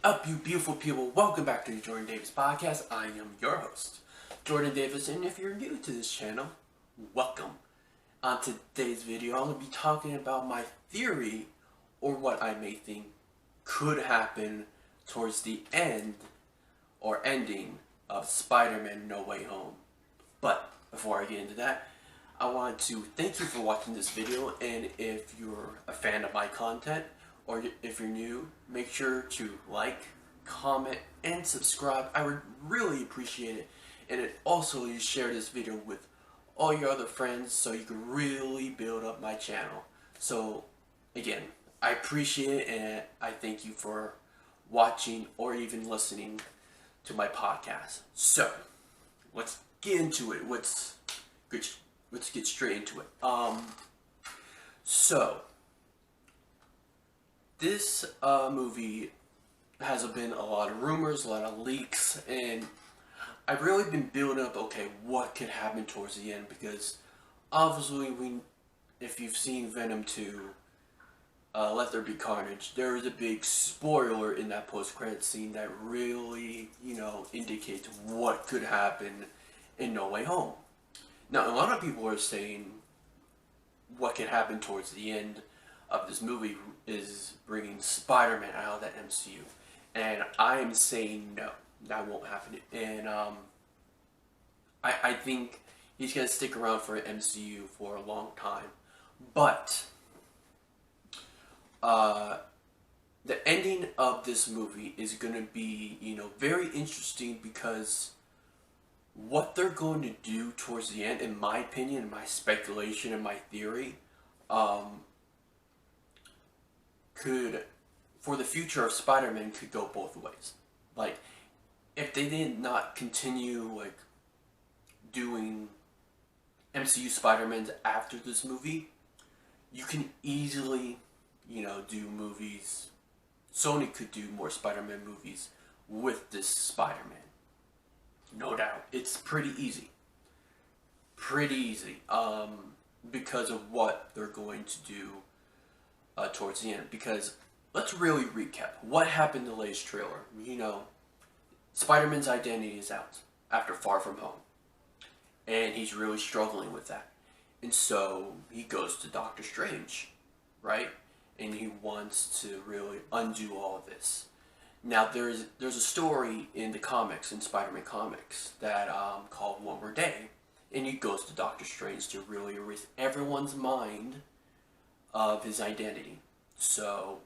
up, you beautiful people? Welcome back to the Jordan Davis Podcast. I am your host, Jordan Davis, and if you're new to this channel, welcome. On today's video, I'm going to be talking about my theory, or what I may think could happen towards the end, or ending, of Spider-Man No Way Home. But, before I get into that, I want to thank you for watching this video, and if you're a fan of my content, or if you're new, make sure to like, comment, and subscribe. I would really appreciate it. And also you share this video with all your other friends so you can really build up my channel. So again, I appreciate it, and I thank you for watching or even listening to my podcast. So let's get into it. Let's get straight into it. This movie has been a lot of rumors, a lot of leaks, and I've really been building up, okay, what could happen towards the end, because obviously if you've seen Venom 2, Let There Be Carnage, there is a big spoiler in that post-credit scene that really, indicates what could happen in No Way Home. Now, a lot of people are saying what could happen towards the end of this movie is bringing Spider-Man out of the MCU, and I am saying no, that won't happen. And I think he's gonna stick around for MCU for a long time, but the ending of this movie is gonna be very interesting, because what they're going to do towards the end, in my opinion, in my speculation, and my theory, could, for the future of Spider-Man, could go both ways. Like, if they did not continue, doing MCU Spider-Mans after this movie, you can easily, do movies. Sony could do more Spider-Man movies with this Spider-Man. No doubt. It's pretty easy. Because of what they're going to do towards the end. Because let's really recap what happened in the latest trailer. Spider-Man's identity is out after Far From Home, and he's really struggling with that. And so he goes to Doctor Strange, right? And he wants to really undo all of this. Now there's a story in the comics, in Spider-Man comics, that called One More Day, and he goes to Doctor Strange to really erase everyone's mind of his identity, so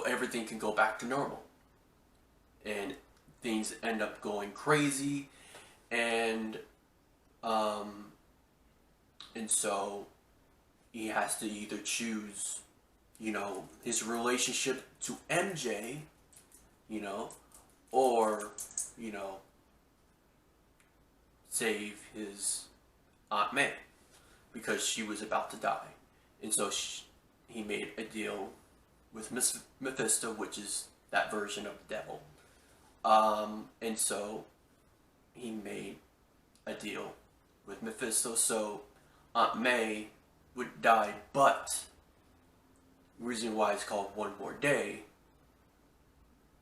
everything can go back to normal, and things end up going crazy, and so he has to either choose, his relationship to MJ, or, save his Aunt May, because she was about to die. And so he made a deal with Mephisto, which is that version of the devil. And so he made a deal with Mephisto, so Aunt May would die, but the reason why it's called One More Day,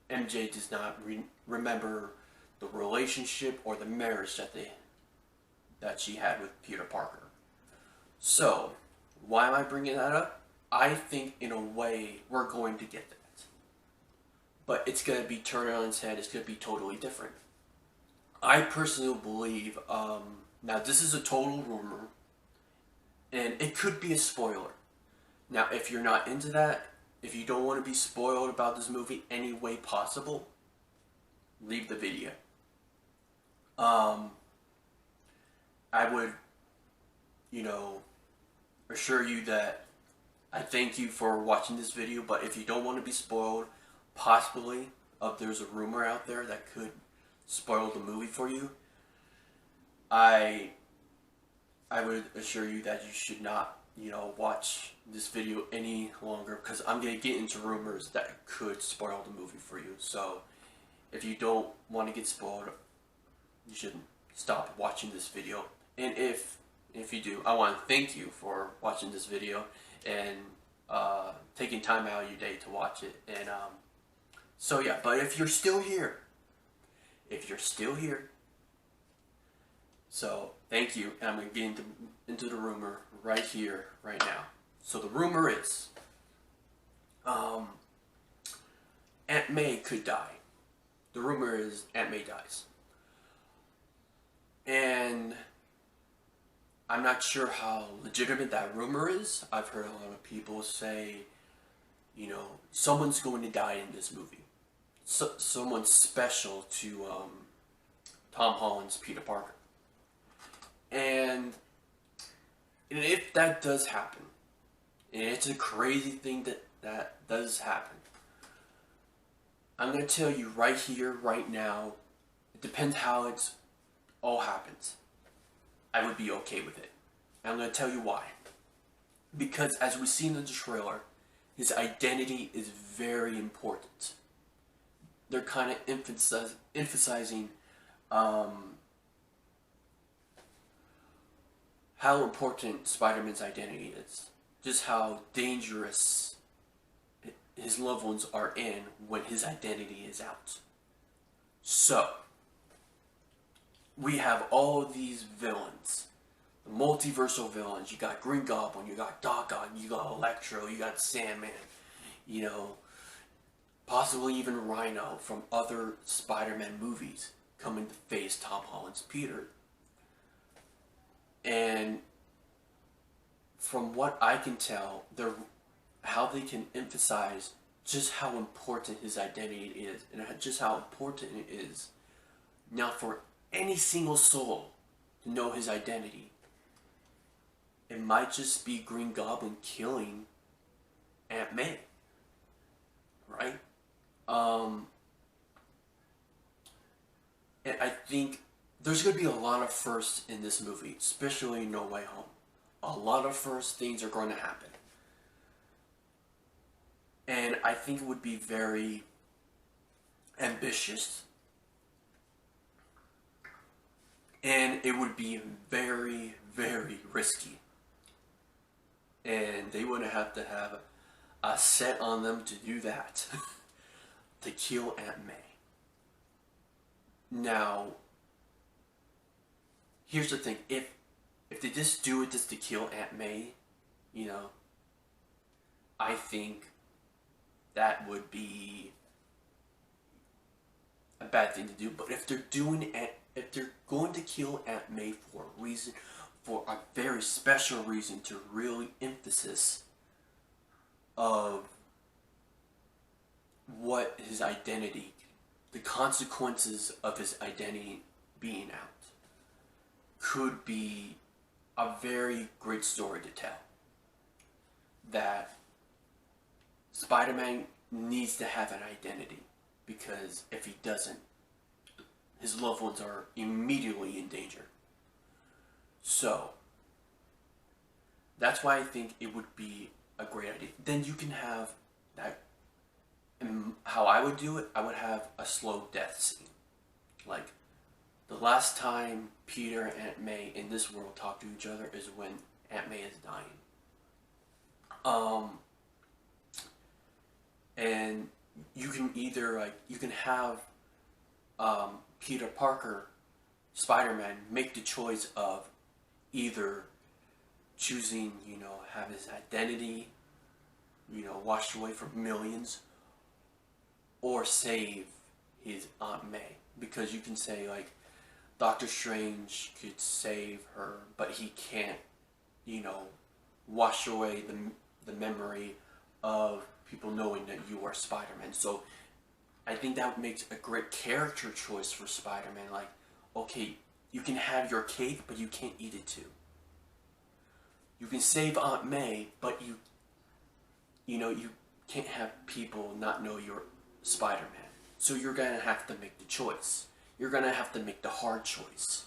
MJ does not remember the relationship or the marriage that she had with Peter Parker. So, why am I bringing that up? I think in a way we're going to get that. But it's going to be turned on its head. It's going to be totally different. I personally believe, now this is a total rumor, and it could be a spoiler. Now, if you're not into that, if you don't want to be spoiled about this movie any way possible, leave the video. I would, assure you that I thank you for watching this video, but if you don't want to be spoiled, possibly, there's a rumor out there that could spoil the movie for you, I would assure you that you should not, watch this video any longer, because I'm going to get into rumors that could spoil the movie for you. So, if you don't want to get spoiled, you should stop watching this video. And if you do, I want to thank you for watching this video and taking time out of your day to watch it. And So yeah, but if you're still here, so thank you, and I'm going to get into the rumor right here, right now. So the rumor is, Aunt May could die. The rumor is Aunt May dies. And I'm not sure how legitimate that rumor is. I've heard a lot of people say, you know, someone's going to die in this movie. Someone special to Tom Holland's Peter Parker. And if that does happen, and it's a crazy thing that does happen, I'm going to tell you right here, right now, it depends how it all happens. I would be okay with it. And I'm going to tell you why. Because as we see in the trailer, his identity is very important. They're kind of emphasizing how important Spider-Man's identity is. Just how dangerous his loved ones are in when his identity is out. So, we have all of these villains. The multiversal villains. You got Green Goblin, you got Doc Ock, you got Electro, you got Sandman. You know, possibly even Rhino from other Spider-Man movies coming to face Tom Holland's Peter. And from what I can tell, how they can emphasize just how important his identity is, and just how important it is now for any single soul to know his identity. It might just be Green Goblin killing Aunt May, right? And I think there's going to be a lot of firsts in this movie, especially in No Way Home. A lot of first things are going to happen. And I think it would be very ambitious. And it would be very, very risky. And they would have to have a set on them to do that. To kill Aunt May. Now, here's the thing. If they just do it just to kill Aunt May, you know, I think that would be a bad thing to do. But if they're going to kill Aunt May for a reason, for a very special reason, to really emphasis of what his identity, the consequences of his identity being out, could be a very great story to tell. That Spider-Man needs to have an identity, because if he doesn't, his loved ones are immediately in danger. So, that's why I think it would be a great idea. Then you can have that, and how I would do it, I would have a slow death scene. Like, the last time Peter and Aunt May in this world talk to each other is when Aunt May is dying. And you can either, you can have Peter Parker, Spider-Man, make the choice of either choosing, have his identity, washed away from millions, or save his Aunt May. Because you can say, Doctor Strange could save her, but he can't, wash away the memory of people knowing that you are Spider-Man. So I think that makes a great character choice for Spider-Man. Okay, you can have your cake, but you can't eat it too. You can save Aunt May, but you can't have people not know you're Spider-Man. So you're gonna have to make the choice. You're gonna have to make the hard choice.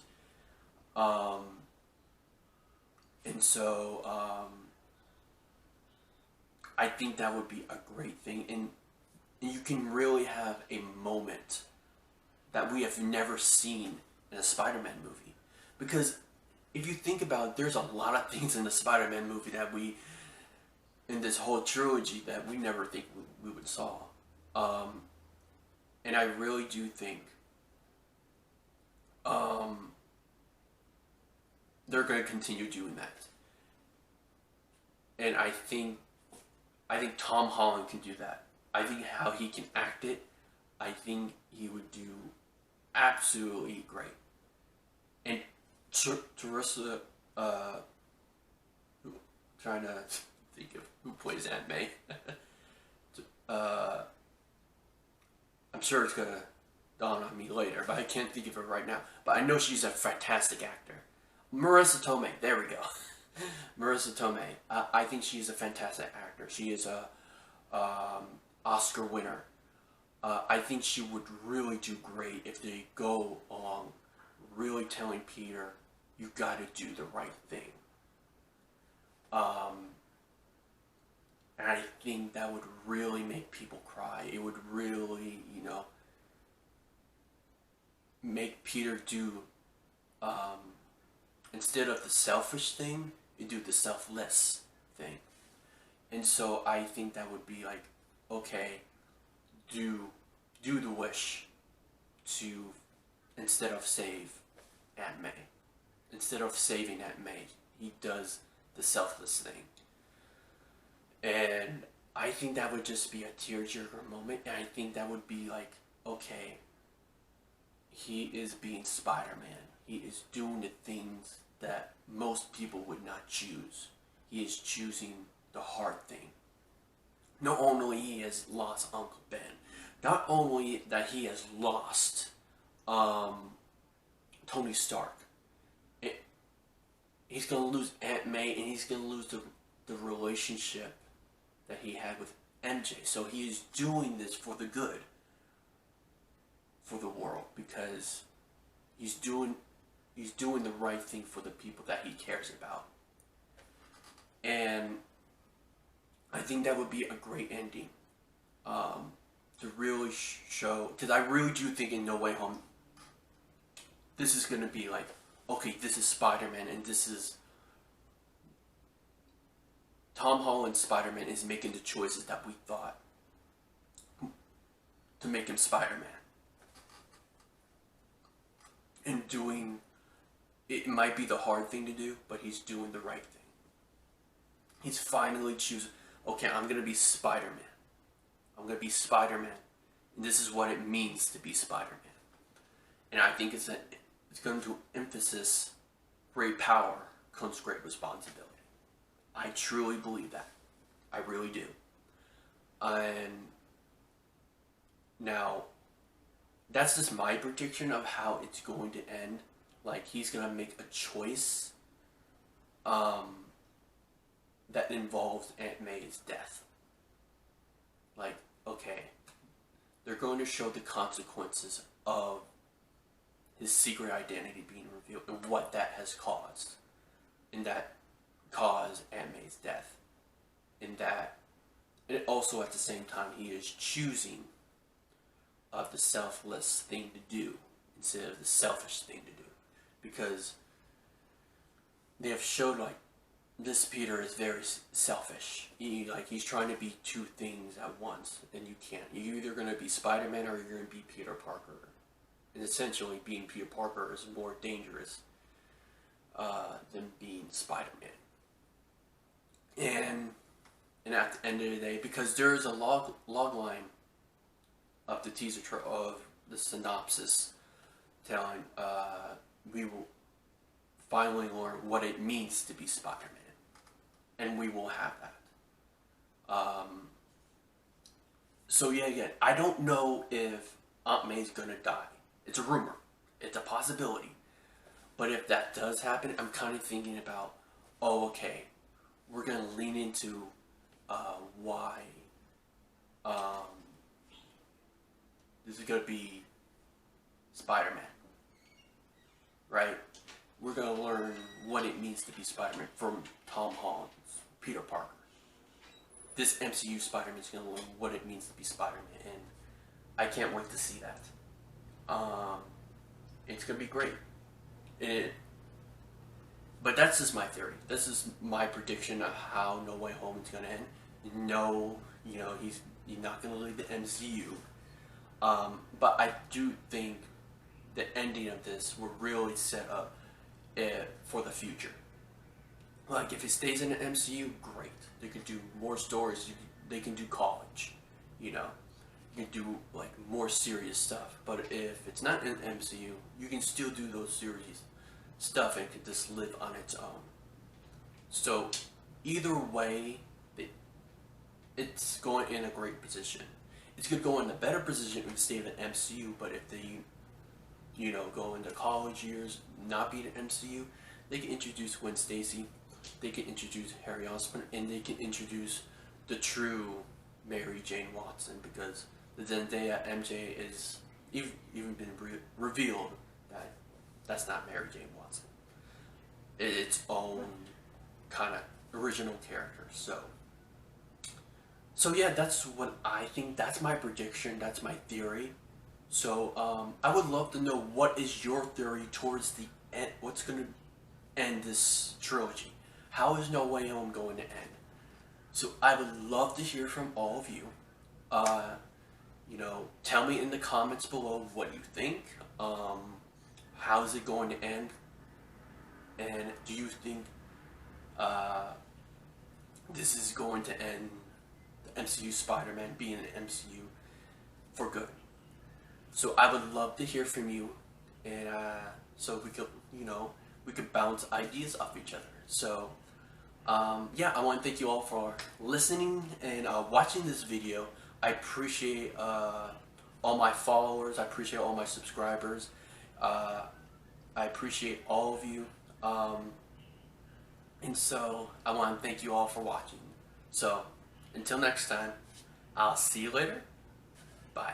And so I think that would be a great thing, and you can really have a moment that we have never seen in a Spider-Man movie. Because if you think about it, there's a lot of things in the Spider-Man movie that in this whole trilogy, that we never think we would saw. And I really do think they're going to continue doing that. And I think Tom Holland can do that. I think how he can act it, I think he would do absolutely great. And Teresa, trying to think of who plays Aunt May. I'm sure it's gonna dawn on me later, but I can't think of her right now. But I know she's a fantastic actor. Marissa Tomei, there we go. Marissa Tomei. I think she's a fantastic actor. She is a Oscar winner. I think she would really do great if they go along really telling Peter, you gotta do the right thing. And I think that would really make people cry. It would really, make Peter do, instead of the selfish thing, you do the selfless thing. And so I think that would be like, okay, do the wish to, instead of save Aunt May. Instead of saving Aunt May, he does the selfless thing. And I think that would just be a tearjerker moment. And I think that would be like, okay, he is being Spider-Man. He is doing the things that most people would not choose. He is choosing the hard thing. Not only he has lost Uncle Ben, not only that he has lost Tony Stark, he's going to lose Aunt May, and he's going to lose the relationship that he had with MJ. So he is doing this for the good, for the world, because he's doing the right thing for the people that he cares about. And I think that would be a great ending, to really show, because I really do think in No Way Home, this is going to be like, okay, this is Spider-Man, and this is Tom Holland's Spider-Man is making the choices that we thought to make him Spider-Man. And doing, it might be the hard thing to do, but he's doing the right thing. He's finally choosing, okay, I'm going to be Spider-Man. I'm going to be Spider-Man. And this is what it means to be Spider-Man. And I think it's going to emphasis great power comes great responsibility. I truly believe that. I really do. And now, that's just my prediction of how it's going to end. Like, he's going to make a choice that involves Aunt May's death. Like, okay, they're going to show the consequences of his secret identity being revealed and what that has caused. And that caused Aunt May's death. And that, and also at the same time, he is choosing of the selfless thing to do instead of the selfish thing to do. Because they have showed, like, this Peter is very selfish. He's trying to be two things at once, and you can't. You're either going to be Spider-Man or you're going to be Peter Parker. And essentially, being Peter Parker is more dangerous than being Spider-Man. And at the end of the day, because there is a log line of the teaser of the synopsis telling we will finally learn what it means to be Spider-Man. And we will have that. So yeah, I don't know if Aunt May's gonna die. It's a rumor. It's a possibility. But if that does happen, I'm kind of thinking about, oh, okay, we're gonna lean into why this is gonna be Spider-Man, right? We're gonna learn what it means to be Spider-Man from Tom Holland's Peter Parker. This MCU Spider-Man is gonna learn what it means to be Spider-Man, and I can't wait to see that. It's gonna be great. But that's just my theory. This is my prediction of how No Way Home is gonna end. No, he's not gonna leave the MCU. But I do think the ending of this will really set up for the future. Like, if it stays in the MCU, great. They can do more stories. They can do college, you know. You can do like more serious stuff. But if it's not in the MCU, you can still do those serious stuff and can just live on its own. So either way, it's going in a great position. It's going to go in a better position if it stay in the MCU. But if they, you know, go into college years, not be in the MCU, they can introduce Gwen Stacy. They can introduce Harry Osborn, and they can introduce the true Mary Jane Watson, because the Zendaya MJ is even been revealed that that's not Mary Jane Watson. It's its own kind of original character. So yeah, that's what I think. That's my prediction. That's my theory. So I would love to know, what is your theory towards the end? What's going to end this trilogy? How is No Way Home going to end? So I would love to hear from all of you. You know, tell me in the comments below what you think. How is it going to end? And do you think this is going to end the MCU Spider-Man being an MCU for good? So I would love to hear from you, and so we could, you know, we could bounce ideas off each other. So yeah, I want to thank you all for listening and watching this video. I appreciate all my followers. I appreciate all my subscribers. I appreciate all of you. And so I want to thank you all for watching. So until next time, I'll see you later. Bye.